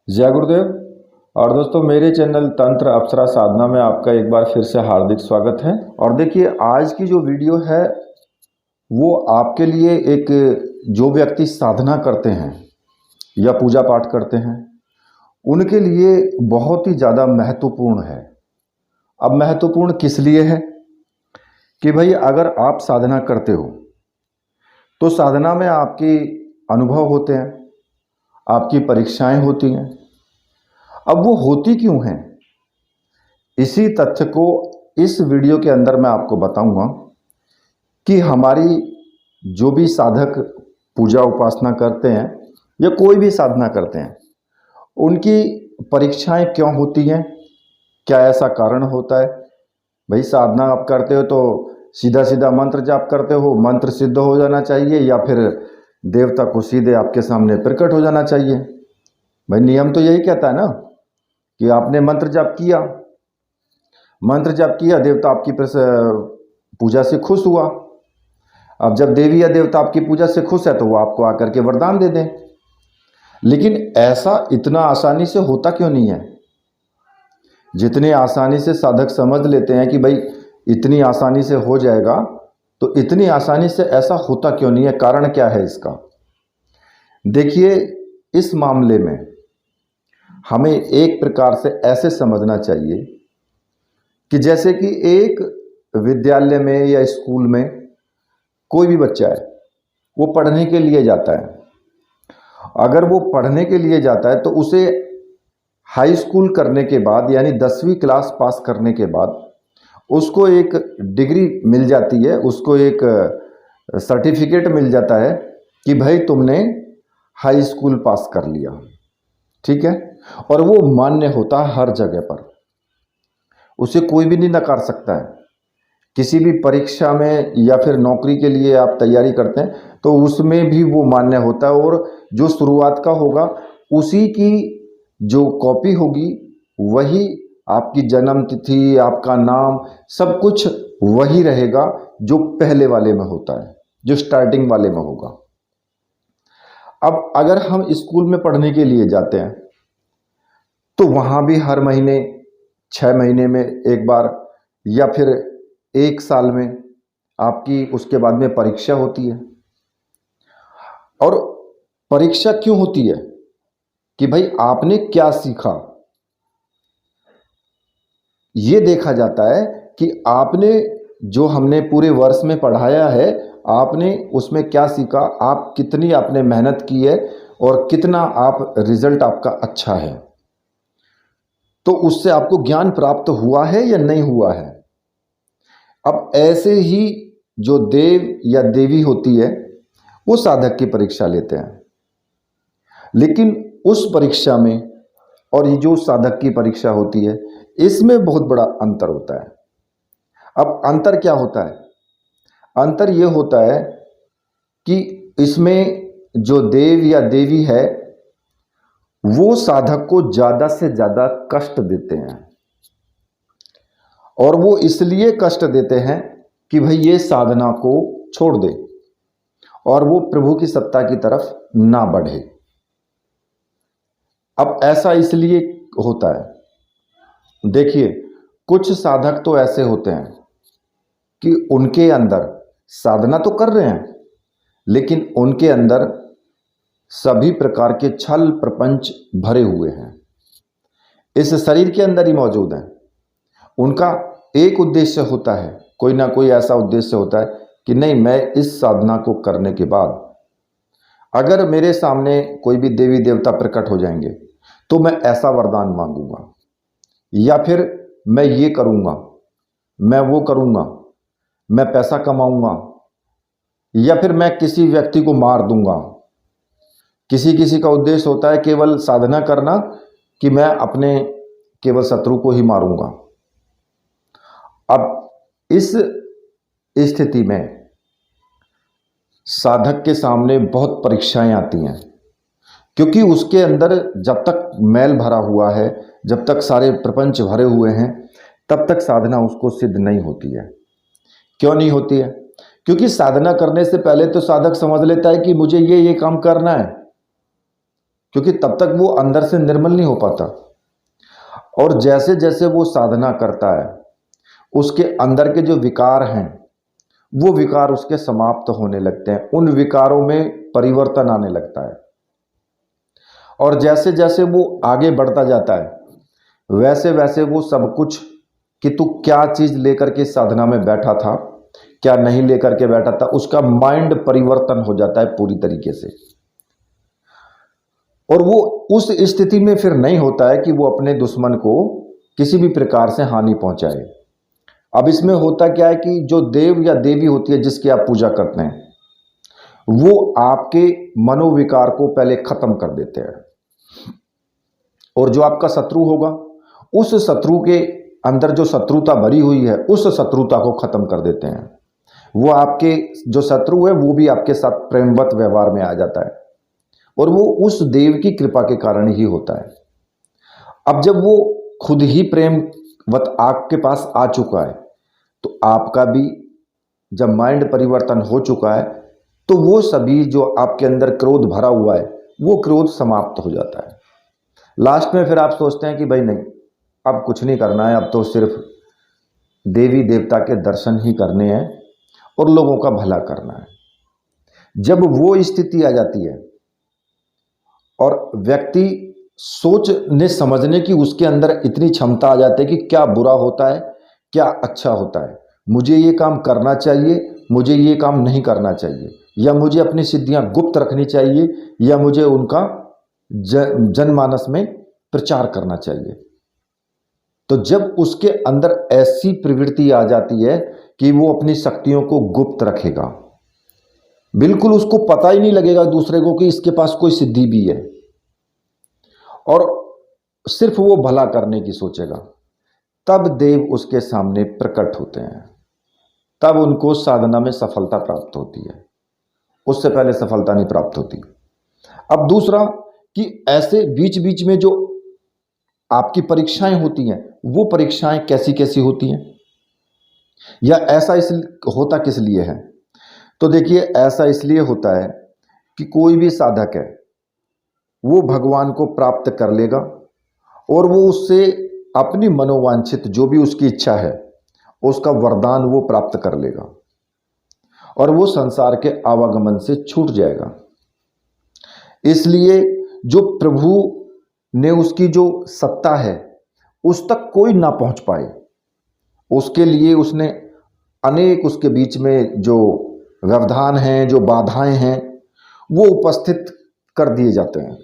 जय गुरुदेव। और दोस्तों, मेरे चैनल तंत्र अप्सरा साधना में आपका एक बार फिर से हार्दिक स्वागत है। और देखिए, आज की जो वीडियो है वो आपके लिए एक, जो व्यक्ति साधना करते हैं या पूजा पाठ करते हैं उनके लिए बहुत ही ज़्यादा महत्वपूर्ण है। अब महत्वपूर्ण किस लिए है कि भाई, अगर आप साधना करते हो तो साधना में आपके अनुभव होते हैं, आपकी परीक्षाएं होती हैं। अब वो होती क्यों हैं, इसी तथ्य को इस वीडियो के अंदर मैं आपको बताऊंगा कि हमारी जो भी साधक पूजा उपासना करते हैं या कोई भी साधना करते हैं, उनकी परीक्षाएं क्यों होती हैं, क्या ऐसा कारण होता है। भाई, साधना आप करते हो तो सीधा सीधा मंत्र जाप करते हो, मंत्र सिद्ध हो जाना चाहिए, या फिर देवता को सीधे आपके सामने प्रकट हो जाना चाहिए। भाई, नियम तो यही कहता है ना कि आपने मंत्र जाप किया, देवता आपकी पूजा से खुश हुआ। अब जब देवी या देवता आपकी पूजा से खुश है तो वो आपको आकर के वरदान दे दें। लेकिन ऐसा इतना आसानी से होता क्यों नहीं है। जितने आसानी से साधक समझ लेते हैं कि भाई इतनी आसानी से हो जाएगा, तो इतनी आसानी से ऐसा होता क्यों नहीं है, कारण क्या है इसका। देखिए, इस मामले में हमें एक प्रकार से ऐसे समझना चाहिए कि जैसे कि एक विद्यालय में या स्कूल में कोई भी बच्चा है, वो पढ़ने के लिए जाता है। अगर वो पढ़ने के लिए जाता है तो उसे हाई स्कूल करने के बाद, यानी 10वीं क्लास पास करने के बाद उसको एक डिग्री मिल जाती है, उसको एक सर्टिफिकेट मिल जाता है कि भाई तुमने हाई स्कूल पास कर लिया। ठीक है, और वो मान्य होता है हर जगह पर, उसे कोई भी नहीं नकार सकता है। किसी भी परीक्षा में या फिर नौकरी के लिए आप तैयारी करते हैं तो उसमें भी वो मान्य होता है, और जो शुरुआत का होगा उसी की जो कॉपी होगी वही आपकी जन्म तिथि, आपका नाम, सब कुछ वही रहेगा जो पहले वाले में होता है, जो स्टार्टिंग वाले में होगा। अब अगर हम स्कूल में पढ़ने के लिए जाते हैं तो वहाँ भी हर महीने, 6 महीने में एक बार, या फिर एक साल में आपकी उसके बाद में परीक्षा होती है। और परीक्षा क्यों होती है कि भाई आपने क्या सीखा, ये देखा जाता है कि आपने जो हमने पूरे वर्ष में पढ़ाया है, आपने उसमें क्या सीखा, आप कितनी आपने मेहनत की है और कितना आप रिजल्ट आपका अच्छा है। तो उससे आपको ज्ञान प्राप्त हुआ है या नहीं हुआ है। अब ऐसे ही जो देव या देवी होती है वो साधक की परीक्षा लेते हैं, लेकिन उस परीक्षा में और ये जो साधक की परीक्षा होती है, इसमें बहुत बड़ा अंतर होता है। अब अंतर क्या होता है, अंतर ये होता है कि इसमें जो देव या देवी है वो साधक को ज़्यादा से ज़्यादा कष्ट देते हैं, और वो इसलिए कष्ट देते हैं कि भाई ये साधना को छोड़ दे और वो प्रभु की सत्ता की तरफ ना बढ़े। अब ऐसा इसलिए होता है, देखिए, कुछ साधक तो ऐसे होते हैं कि उनके अंदर साधना तो कर रहे हैं, लेकिन उनके अंदर सभी प्रकार के छल प्रपंच भरे हुए हैं, इस शरीर के अंदर ही मौजूद हैं। उनका एक उद्देश्य होता है, कोई ना कोई ऐसा उद्देश्य होता है कि नहीं, मैं इस साधना को करने के बाद अगर मेरे सामने कोई भी देवी देवता प्रकट हो जाएंगे तो मैं ऐसा वरदान मांगूंगा, या फिर मैं ये करूंगा, मैं वो करूंगा, मैं पैसा कमाऊंगा, या फिर मैं किसी व्यक्ति को मार दूंगा। किसी किसी का उद्देश्य होता है केवल साधना करना कि मैं अपने केवल शत्रु को ही मारूंगा। अब इस स्थिति में साधक के सामने बहुत परीक्षाएं आती हैं, क्योंकि उसके अंदर जब तक मैल भरा हुआ है, जब तक सारे प्रपंच भरे हुए हैं, तब तक साधना उसको सिद्ध नहीं होती है। क्यों नहीं होती है? क्योंकि साधना करने से पहले तो साधक समझ लेता है कि मुझे ये काम करना है, क्योंकि तब तक वो अंदर से निर्मल नहीं हो पाता। और जैसे जैसे वो साधना करता है, उसके अंदर के जो विकार हैं वो विकार उसके समाप्त होने लगते हैं, उन विकारों में परिवर्तन आने लगता है। और जैसे जैसे वो आगे बढ़ता जाता है वैसे वैसे वो सब कुछ, कि तू क्या चीज लेकर के साधना में बैठा था, क्या नहीं लेकर के बैठा था, उसका माइंड परिवर्तन हो जाता है पूरी तरीके से। और वो उस स्थिति में फिर नहीं होता है कि वो अपने दुश्मन को किसी भी प्रकार से हानि पहुंचाए। अब इसमें होता क्या है कि जो देव या देवी होती है जिसकी आप पूजा करते हैं, वो आपके मनोविकार को पहले खत्म कर देते हैं। और जो आपका शत्रु होगा, उस शत्रु के अंदर जो शत्रुता भरी हुई है, उस शत्रुता को खत्म कर देते हैं। वो आपके जो शत्रु है वो भी आपके साथ प्रेमवत व्यवहार में आ जाता है, और वो उस देव की कृपा के कारण ही होता है। अब जब वो खुद ही प्रेमवत आपके पास आ चुका है, तो आपका भी जब माइंड परिवर्तन हो चुका है, तो वो सभी जो आपके अंदर क्रोध भरा हुआ है वो क्रोध समाप्त हो जाता है। लास्ट में फिर आप सोचते हैं कि भाई नहीं, अब कुछ नहीं करना है, अब तो सिर्फ देवी देवता के दर्शन ही करने हैं और लोगों का भला करना है। जब वो स्थिति आ जाती है और व्यक्ति सोचने समझने की उसके अंदर इतनी क्षमता आ जाती है कि क्या बुरा होता है, क्या अच्छा होता है, मुझे ये काम करना चाहिए, मुझे ये काम नहीं करना चाहिए, या मुझे अपनी सिद्धियां गुप्त रखनी चाहिए, या मुझे उनका जनमानस में प्रचार करना चाहिए। तो जब उसके अंदर ऐसी प्रवृत्ति आ जाती है कि वो अपनी शक्तियों को गुप्त रखेगा, बिल्कुल उसको पता ही नहीं लगेगा दूसरे को कि इसके पास कोई सिद्धि भी है, और सिर्फ वो भला करने की सोचेगा, तब देव उसके सामने प्रकट होते हैं, तब उनको साधना में सफलता प्राप्त होती है। उससे पहले सफलता नहीं प्राप्त होती। अब दूसरा कि ऐसे बीच बीच में जो आपकी परीक्षाएं होती हैं, वो परीक्षाएं कैसी कैसी होती हैं, या ऐसा इस होता किस लिए है? तो देखिए, ऐसा इसलिए होता है कि कोई भी साधक है वो भगवान को प्राप्त कर लेगा, और वो उससे अपनी मनोवांछित जो भी उसकी इच्छा है उसका वरदान वो प्राप्त कर लेगा, और वो संसार के आवागमन से छूट जाएगा। इसलिए जो प्रभु ने उसकी जो सत्ता है उस तक कोई ना पहुंच पाए, उसके लिए उसने अनेक उसके बीच में जो व्यवधान हैं, जो बाधाएं हैं, वो उपस्थित कर दिए जाते हैं।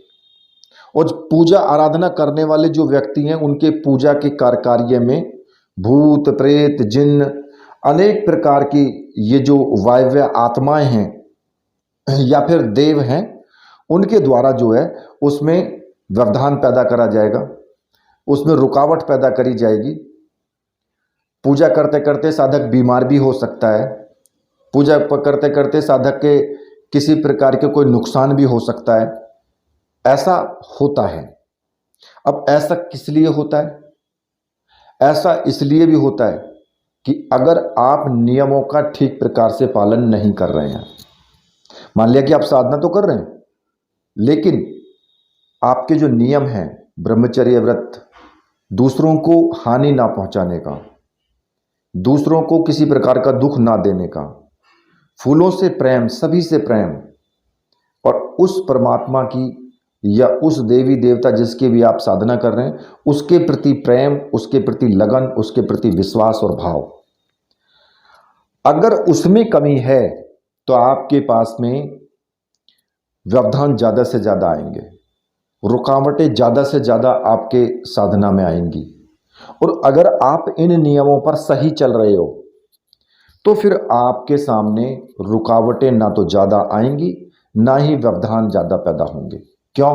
और पूजा आराधना करने वाले जो व्यक्ति हैं, उनके पूजा के कार्य में भूत प्रेत जिन्न अनेक प्रकार की ये जो वायव्य आत्माएं हैं या फिर देव हैं, उनके द्वारा जो है उसमें व्यवधान पैदा करा जाएगा, उसमें रुकावट पैदा करी जाएगी। पूजा करते करते साधक बीमार भी हो सकता है, पूजा करते करते साधक के किसी प्रकार के कोई नुकसान भी हो सकता है, ऐसा होता है। अब ऐसा किस लिए होता है? ऐसा इसलिए भी होता है कि अगर आप नियमों का ठीक प्रकार से पालन नहीं कर रहे हैं, मान लिया कि आप साधना तो कर रहे हैं, लेकिन आपके जो नियम हैं, ब्रह्मचर्य व्रत, दूसरों को हानि ना पहुंचाने का, दूसरों को किसी प्रकार का दुख ना देने का, फूलों से प्रेम, सभी से प्रेम, और उस परमात्मा की या उस देवी देवता जिसके भी आप साधना कर रहे हैं उसके प्रति प्रेम, उसके प्रति लगन, उसके प्रति विश्वास और भाव, अगर उसमें कमी है तो आपके पास में व्यवधान ज़्यादा से ज़्यादा आएंगे, रुकावटें ज़्यादा से ज़्यादा आपके साधना में आएंगी। और अगर आप इन नियमों पर सही चल रहे हो तो फिर आपके सामने रुकावटें ना तो ज़्यादा आएंगी, ना ही व्यवधान ज़्यादा पैदा होंगे। क्यों?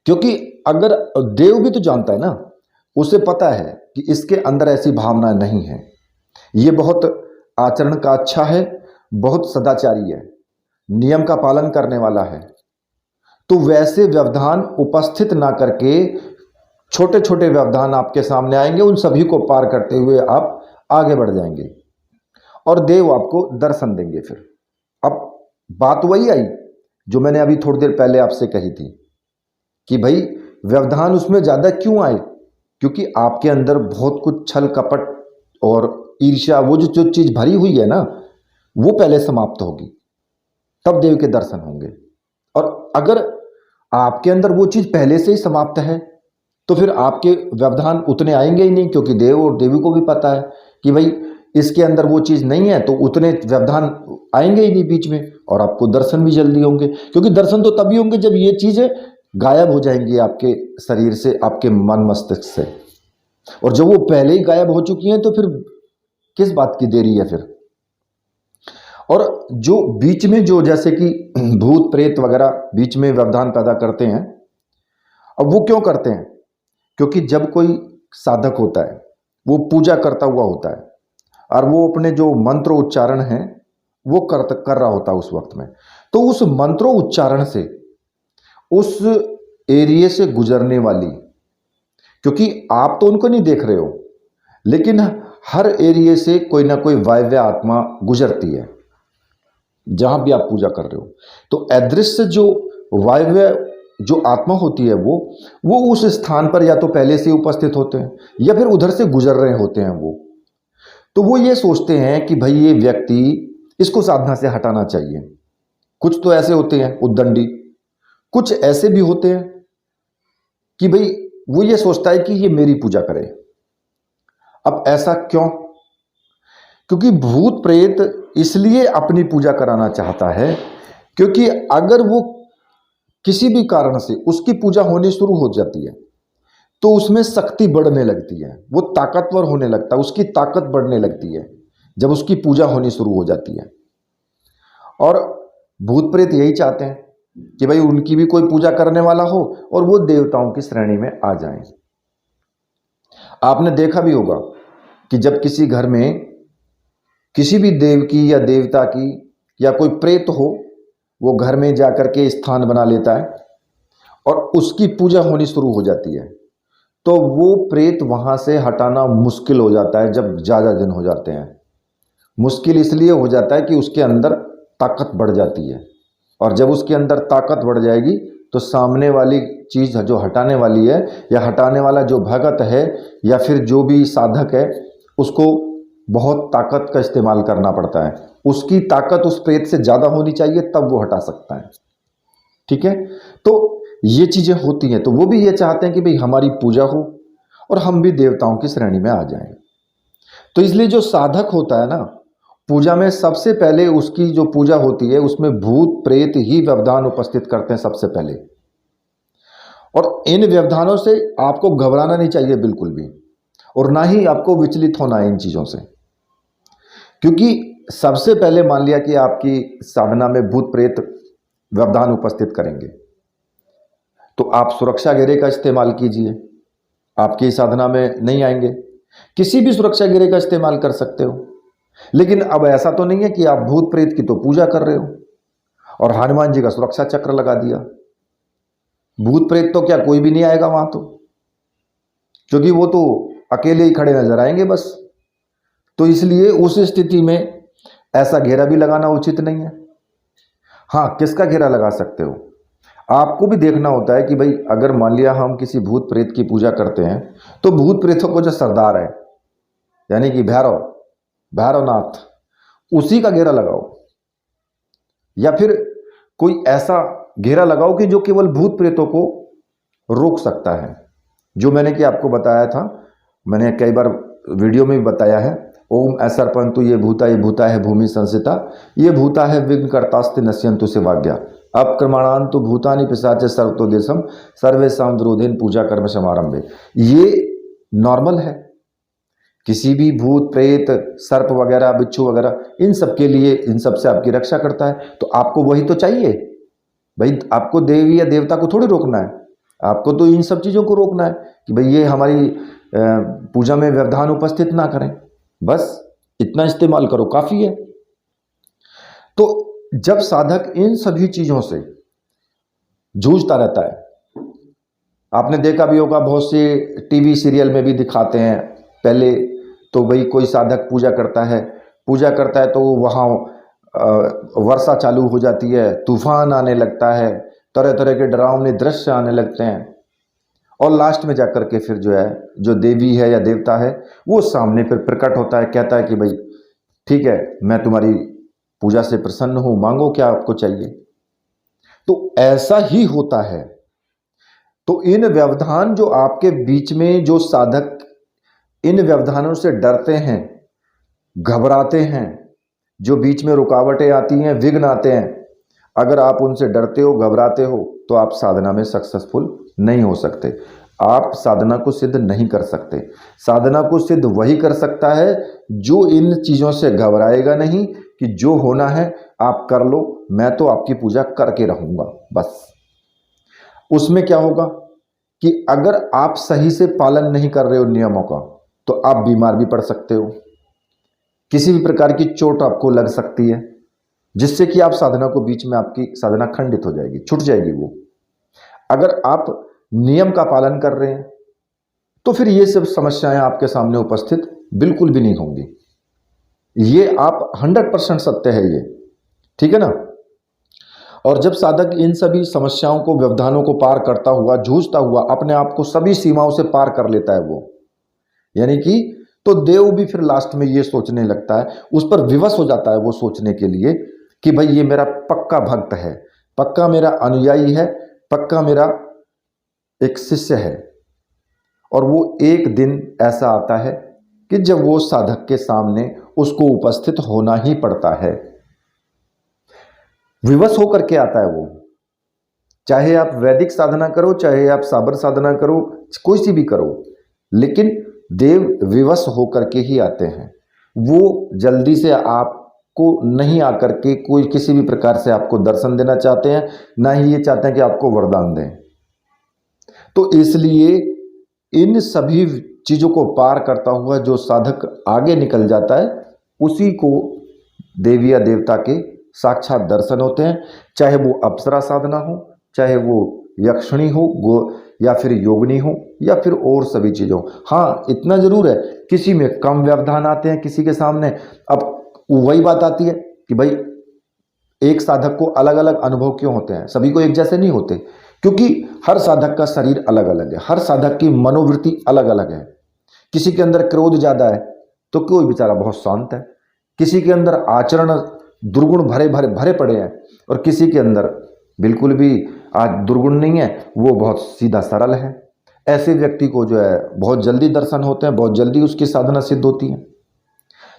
क्योंकि अगर देव भी तो जानता है ना, उसे पता है कि इसके अंदर ऐसी भावना नहीं है, ये बहुत आचरण का अच्छा है, बहुत सदाचारी है, नियम का पालन करने वाला है, तो वैसे व्यवधान उपस्थित ना करके छोटे छोटे व्यवधान आपके सामने आएंगे, उन सभी को पार करते हुए आप आगे बढ़ जाएंगे और देव आपको दर्शन देंगे। फिर अब बात वही आई जो मैंने अभी थोड़ी देर पहले आपसे कही थी कि भाई व्यवधान उसमें ज़्यादा क्यों आए, क्योंकि आपके अंदर बहुत कुछ छल कपट और ईर्ष्या, वो जो चीज़ भरी हुई है ना, वो पहले समाप्त होगी, तब देव के दर्शन होंगे। और अगर आपके अंदर वो चीज़ पहले से ही समाप्त है तो फिर आपके व्यवधान उतने आएंगे ही नहीं, क्योंकि देव और देवी को भी पता है कि भाई इसके अंदर वो चीज़ नहीं है, तो उतने व्यवधान आएंगे ही नहीं बीच में, और आपको दर्शन भी जल्दी होंगे। क्योंकि दर्शन तो तभी होंगे जब ये चीज़ें गायब हो जाएंगी आपके शरीर से, आपके मन मस्तिष्क से। और जब वो पहले ही गायब हो चुकी हैं तो फिर किस बात की देरी है फिर। और जो बीच में जो जैसे कि भूत प्रेत वगैरह बीच में व्यवधान पैदा करते हैं, अब वो क्यों करते हैं? क्योंकि जब कोई साधक होता है, वो पूजा करता हुआ होता है, और वो अपने जो मंत्र उच्चारण हैं वो कर रहा होता है उस वक्त में, तो उस मंत्रों उच्चारण से उस एरिया से गुजरने वाली, क्योंकि आप तो उनको नहीं देख रहे हो, लेकिन हर एरिया से कोई ना कोई वायव्य आत्मा गुजरती है जहां भी आप पूजा कर रहे हो। तो अदृश्य जो वायव्य जो आत्मा होती है वो उस स्थान पर या तो पहले से उपस्थित होते हैं या फिर उधर से गुजर रहे होते हैं वो। तो वो ये सोचते हैं कि भाई ये व्यक्ति, इसको साधना से हटाना चाहिए। कुछ तो ऐसे होते हैं उद्दंडी, कुछ ऐसे भी होते हैं कि भाई वो ये सोचता है कि ये मेरी पूजा करे। अब ऐसा क्यों? क्योंकि भूत प्रेत इसलिए अपनी पूजा कराना चाहता है क्योंकि अगर वो किसी भी कारण से उसकी पूजा होनी शुरू हो जाती है तो उसमें शक्ति बढ़ने लगती है, वो ताकतवर होने लगता है, उसकी ताकत बढ़ने लगती है जब उसकी पूजा होनी शुरू हो जाती है। और भूत प्रेत यही चाहते हैं कि भाई उनकी भी कोई पूजा करने वाला हो और वो देवताओं की श्रेणी में आ जाएं। आपने देखा भी होगा कि जब किसी घर में किसी भी देव की या देवता की या कोई प्रेत हो, वो घर में जाकर के स्थान बना लेता है और उसकी पूजा होनी शुरू हो जाती है, तो वो प्रेत वहां से हटाना मुश्किल हो जाता है। जब ज़्यादा दिन हो जाते हैं, मुश्किल इसलिए हो जाता है कि उसके अंदर ताकत बढ़ जाती है, और जब उसके अंदर ताकत बढ़ जाएगी तो सामने वाली चीज़ जो हटाने वाली है या हटाने वाला जो भगत है या फिर जो भी साधक है, उसको बहुत ताकत का इस्तेमाल करना पड़ता है। उसकी ताकत उस प्रेत से ज़्यादा होनी चाहिए, तब वो हटा सकता है। ठीक है, तो ये चीज़ें होती हैं। तो वो भी ये चाहते हैं कि भाई हमारी पूजा हो और हम भी देवताओं की श्रेणी में आ जाएं। तो इसलिए जो साधक होता है ना, पूजा में सबसे पहले उसकी जो पूजा होती है उसमें भूत प्रेत ही व्यवधान उपस्थित करते हैं सबसे पहले। और इन व्यवधानों से आपको घबराना नहीं चाहिए बिल्कुल भी, और ना ही आपको विचलित होना है इन चीज़ों से, क्योंकि सबसे पहले मान लिया कि आपकी साधना में भूत प्रेत व्यवधान उपस्थित करेंगे, तो आप सुरक्षा घेरे का इस्तेमाल कीजिए, आपकी साधना में नहीं आएंगे। किसी भी सुरक्षा घेरे का इस्तेमाल कर सकते हो, लेकिन अब ऐसा तो नहीं है कि आप भूत प्रेत की तो पूजा कर रहे हो और हनुमान जी का सुरक्षा चक्र लगा दिया। भूत प्रेत तो क्या कोई भी नहीं आएगा वहां, तो क्योंकि वो तो अकेले ही खड़े नजर आएंगे बस। तो इसलिए उस स्थिति में ऐसा घेरा भी लगाना उचित नहीं है। हाँ, किसका घेरा लगा सकते हो, आपको भी देखना होता है कि भाई अगर मान लिया हम किसी भूत प्रेत की पूजा करते हैं तो भूत प्रेतों को जो सरदार है यानी कि भैरवनाथ, उसी का घेरा लगाओ, या फिर कोई ऐसा घेरा लगाओ कि जो केवल भूत प्रेतों को रोक सकता है। जो मैंने कि आपको बताया था, मैंने कई बार वीडियो में भी बताया है, ओम ऐसर्पंतु ये भूता है भूमि संसिता, ये भूता है विघ्न कर्तास्ते नश्यंतु से वाग्या अपक्रमणांतु भूतानि पिशाच सर्वतो देशम सर्वेशाम विरोधेन पूजा कर्म समारंभे। ये नॉर्मल है, किसी भी भूत प्रेत सर्प वगैरह बिच्छू वगैरह इन सब के लिए, इन सब से आपकी रक्षा करता है। तो आपको वही तो चाहिए भाई, आपको देवी या देवता को थोड़ी रोकना है, आपको तो इन सब चीज़ों को रोकना है कि भाई ये हमारी पूजा में व्यवधान उपस्थित ना करें। बस इतना इस्तेमाल करो, काफ़ी है। तो जब साधक इन सभी चीज़ों से जूझता रहता है, आपने देखा भी होगा बहुत से टीवी सीरियल में भी दिखाते हैं, पहले तो भाई कोई साधक पूजा करता है तो वहाँ वर्षा चालू हो जाती है, तूफान आने लगता है, तरह तरह के डरावने दृश्य आने लगते हैं, और लास्ट में जाकर के फिर जो है, जो देवी है या देवता है, वो सामने फिर प्रकट होता है, कहता है कि भाई ठीक है, मैं तुम्हारी पूजा से प्रसन्न हूं, मांगो क्या आपको चाहिए। तो ऐसा ही होता है। तो इन व्यवधान जो आपके बीच में, जो साधक इन व्यवधानों से डरते हैं, घबराते हैं, जो बीच में रुकावटें आती हैं, विघ्न आते हैं, अगर आप उनसे डरते हो, घबराते हो, तो आप साधना में सक्सेसफुल नहीं हो सकते। आप साधना को सिद्ध नहीं कर सकते। साधना को सिद्ध वही कर सकता है जो इन चीज़ों से घबराएगा नहीं कि जो होना है आप कर लो, मैं तो आपकी पूजा करके रहूँगा बस। उसमें क्या होगा कि अगर आप सही से पालन नहीं कर रहे हो नियमों का, तो आप बीमार भी पड़ सकते हो, किसी भी प्रकार की चोट आपको लग सकती है, जिससे कि आप साधना को बीच में, आपकी साधना खंडित हो जाएगी, छूट जाएगी वो। अगर आप नियम का पालन कर रहे हैं तो फिर ये सब समस्याएं आपके सामने उपस्थित बिल्कुल भी नहीं होंगी। ये आप 100% सत्य है ये, ठीक है ना। और जब साधक इन सभी समस्याओं को, व्यवधानों को पार करता हुआ, जूझता हुआ अपने आप को सभी सीमाओं से पार कर लेता है वो, यानी कि, तो देव भी फिर लास्ट में ये सोचने लगता है, उस पर विवश हो जाता है वो सोचने के लिए कि भाई ये मेरा पक्का भक्त है, पक्का मेरा अनुयायी है, पक्का मेरा एक शिष्य है। और वो एक दिन ऐसा आता है कि जब वो साधक के सामने उसको उपस्थित होना ही पड़ता है, विवश होकर के आता है वो। चाहे आप वैदिक साधना करो, चाहे आप साबर साधना करो, कोई सी भी करो, लेकिन देव विवश होकर के ही आते हैं। वो जल्दी से आपको नहीं आकर के कोई किसी भी प्रकार से आपको दर्शन देना चाहते हैं, ना ही ये चाहते हैं कि आपको वरदान दें। तो इसलिए इन सभी चीज़ों को पार करता हुआ जो साधक आगे निकल जाता है, उसी को देवी या देवता के साक्षात दर्शन होते हैं। चाहे वो अप्सरा साधना हो, चाहे वो यक्षिणी हो, या फिर योगिनी हो, या फिर और सभी चीज़ों। हाँ, इतना जरूर है, किसी में कम व्यवधान आते हैं किसी के सामने। अब वही बात आती है कि भाई एक साधक को अलग अलग अनुभव क्यों होते हैं, सभी को एक जैसे नहीं होते, क्योंकि हर साधक का शरीर अलग अलग है, हर साधक की मनोवृत्ति अलग अलग है। किसी के अंदर क्रोध ज़्यादा है तो कोई बेचारा बहुत शांत है, किसी के अंदर आचरण दुर्गुण भरे भरे भरे पड़े हैं, और किसी के अंदर बिल्कुल भी आज दुर्गुण नहीं है, वो बहुत सीधा सरल है। ऐसे व्यक्ति को जो है बहुत जल्दी दर्शन होते हैं, बहुत जल्दी उसकी साधना सिद्ध होती है।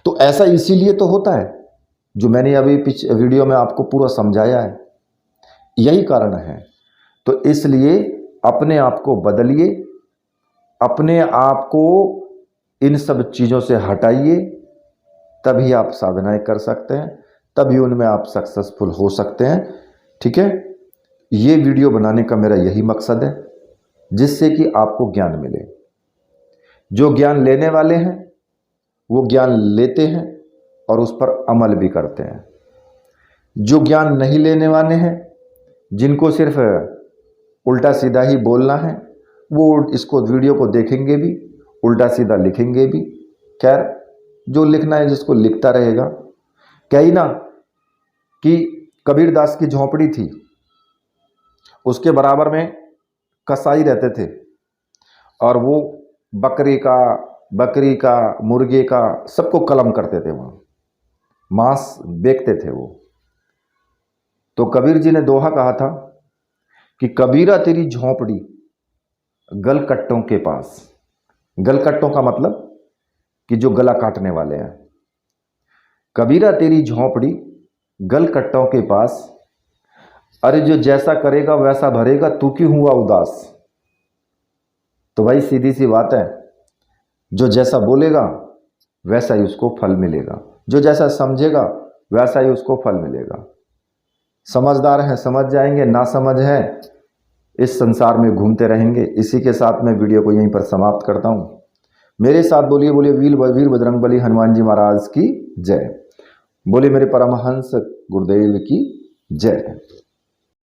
तो ऐसा इसीलिए तो होता है, जो मैंने अभी पिछले वीडियो में आपको पूरा समझाया है, यही कारण है। तो इसलिए अपने आप को बदलिए, अपने आप को इन सब चीज़ों से हटाइए, तभी आप साधनाएं कर सकते हैं, तभी उनमें आप सक्सेसफुल हो सकते हैं। ठीक है, ये वीडियो बनाने का मेरा यही मकसद है, जिससे कि आपको ज्ञान मिले। जो ज्ञान लेने वाले हैं वो ज्ञान लेते हैं और उस पर अमल भी करते हैं। जो ज्ञान नहीं लेने वाले हैं, जिनको सिर्फ उल्टा सीधा ही बोलना है, वो इसको वीडियो को देखेंगे भी, उल्टा सीधा लिखेंगे भी। खैर, जो लिखना है जिसको लिखता रहेगा। कही ना कि कबीरदास की झोंपड़ी थी, उसके बराबर में कसाई रहते थे, और वो बकरी का मुर्गे का सबको कलम करते थे, वहाँ मांस बेचते थे वो। तो कबीर जी ने दोहा कहा था कि कबीरा तेरी झोंपड़ी गलकट्टों के पास। गलकट्टों का मतलब कि जो गला काटने वाले हैं। कबीरा तेरी झोंपड़ी गलकट्टों के पास, अरे जो जैसा करेगा वैसा भरेगा, तू क्यों हुआ उदास। तो भाई सीधी सी बात है, जो जैसा बोलेगा वैसा ही उसको फल मिलेगा, जो जैसा समझेगा वैसा ही उसको फल मिलेगा। समझदार हैं समझ जाएंगे, ना समझ है इस संसार में घूमते रहेंगे। इसी के साथ मैं वीडियो को यहीं पर समाप्त करता हूँ। मेरे साथ बोलिए वीर बजरंगबली हनुमान जी महाराज की जय। बोले मेरे परमहंस गुरुदेव की जय।